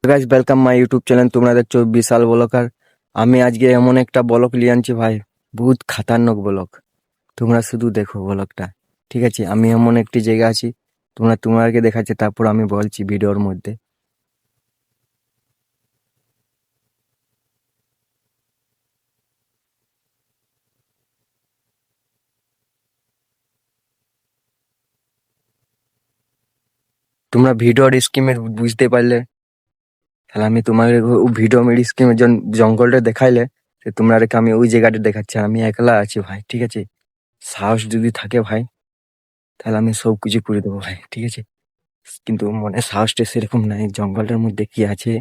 Guys welcome my YouTube channel. তোমরা দেখছো বিশাল blogger. আমি আজকে এমন একটা ব্লগ নিয়ে আনছি ভাই, বহুত খাতারনাক ব্লগ। তোমরা শুধু দেখো ব্লগটা, ঠিক আছে? আমি এমন একটি জায়গা আছি, তোমাকে দেখাচ্ছি, তারপর আমি বলছি ভিডিওর মধ্যে। তোমরা ভিডিওর স্কিমে বুঝতে পারলে, তাহলে আমি তোমাকে ভিডিও স্কিমের জঙ্গলটা দেখাইলে তোমরা রেখে আমি ওই জায়গাটা দেখাচ্ছি। আমি একলা আছি ভাই, ঠিক আছে? সাহস যদি থাকে ভাই, তাহলে আমি সব কিছু করে দেবো ভাই, ঠিক আছে? কিন্তু মনে সাহসটা সেরকম নাই। জঙ্গলটার মধ্যে কি আছে,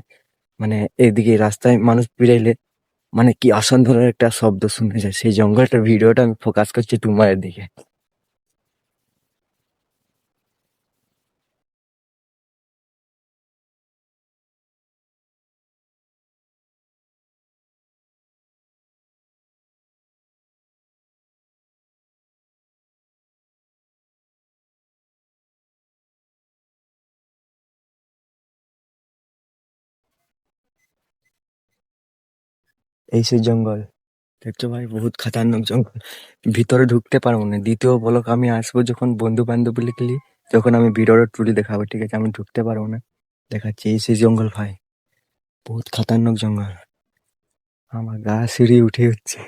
মানে এইদিকে রাস্তায় মানুষ বেরাইলে মানে কি অসম্ভবের একটা শব্দ শুনে যায়। সেই জঙ্গলটার ভিডিওটা আমি ফোকাস করছি তোমার দিকে। এই সেই জঙ্গল দেখছো ভাই, বহুত খাতারনাক জঙ্গল। ভিতরে ঢুকতে পারবো না। দ্বিতীয় বলক আমি আসবো যখন বন্ধু বান্ধব লিখলি, তখন আমি ভিডিওটা তুলে দেখাবো, ঠিক আছে? আমি ঢুকতে পারবো না। দেখাচ্ছি এই সেই জঙ্গল ভাই, বহুত খাতারনাক জঙ্গল। আমার গা সিঁড়ি উঠে হচ্ছে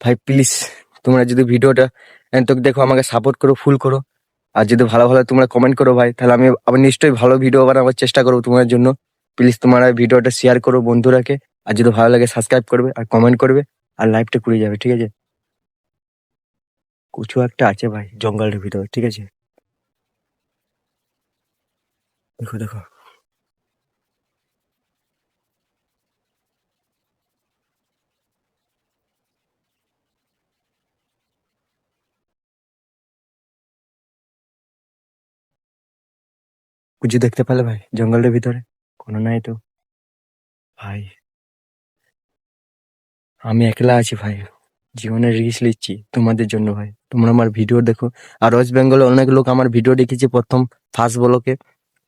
ভাই। প্লিজ তোমরা যদি ভিডিওটা তো দেখো, আমাকে সাপোর্ট করো, ফুল করো। আর যদি ভালো ভালো তোমরা কমেন্ট করো ভাই, তাহলে আমি আবার নিশ্চয়ই ভালো ভিডিও বানাবার চেষ্টা করবো তোমার জন্য। প্লিজ তোমরা ভিডিওটা শেয়ার করো বন্ধুরাকে। আর যদি ভালো লাগে সাবস্ক্রাইব করবে আর কমেন্ট করবে, আর লাইভটা করে যাবে, ঠিক আছে? কিছু একটা আছে ভাই জঙ্গলের ভিতরে, ঠিক আছে? দেখো দেখো, কিছু দেখতে পেলে ভাই জঙ্গলের ভিতরে? কোনো নাই তো ভাই। আমি একলা আছি ভাই, জীবনের রিস্ক নিচ্ছি তোমাদের জন্য ভাই। তোমরা আমার ভিডিও দেখো। আর ওয়েস্ট বেঙ্গলে অনেক লোক আমার ভিডিও দেখেছে প্রথম, ফার্স্ট ব্লকে।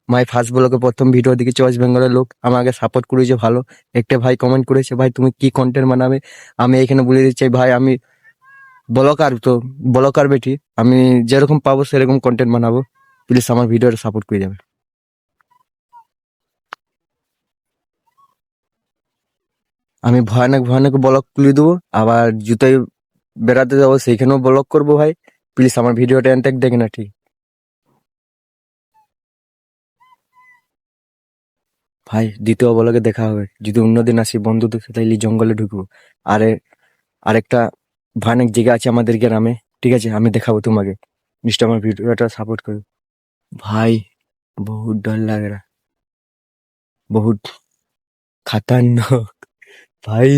মাই ফার্স্ট ব্লগে প্রথম ভিডিও দেখেছি ওয়েস্ট বেঙ্গলের লোক, আমাকে সাপোর্ট করেছে ভালো। একটা ভাই কমেন্ট করেছে, ভাই তুমি কি কন্টেন্ট বানাবে? আমি এখানে বলে দিচ্ছি ভাই, আমি ব্লকার তো, ব্লকার বেটি। আমি যেরকম পাবো সেরকম কন্টেন্ট বানাবো। প্লিজ আমার ভিডিওটা সাপোর্ট করে যাবে। আমি ভয়ানক ভয়ানক ব্লগ তুলে দেবো, আবার জুতোয় বেড়াতে যাবো সেইখানেও ব্লগ করবো ভাই। প্লিজ আমার ভিডিওটা এনটেক দেখে না, ঠিক? ভাই দ্বিতীয় ব্লগে দেখা হবে। যদি অন্যদিন আসি বন্ধুদের সাথে, তাইলে জঙ্গলে ঢুকবো। আরে আরেকটা ভয়ানক জায়গা আছে আমাদের গ্রামে, ঠিক আছে? আমি দেখাবো তোমাকে। নিশ্চয় আমার ভিডিওটা সাপোর্ট করো ভাই। বহুত ডর লাগে, বহুত খাতারনাক ভাই।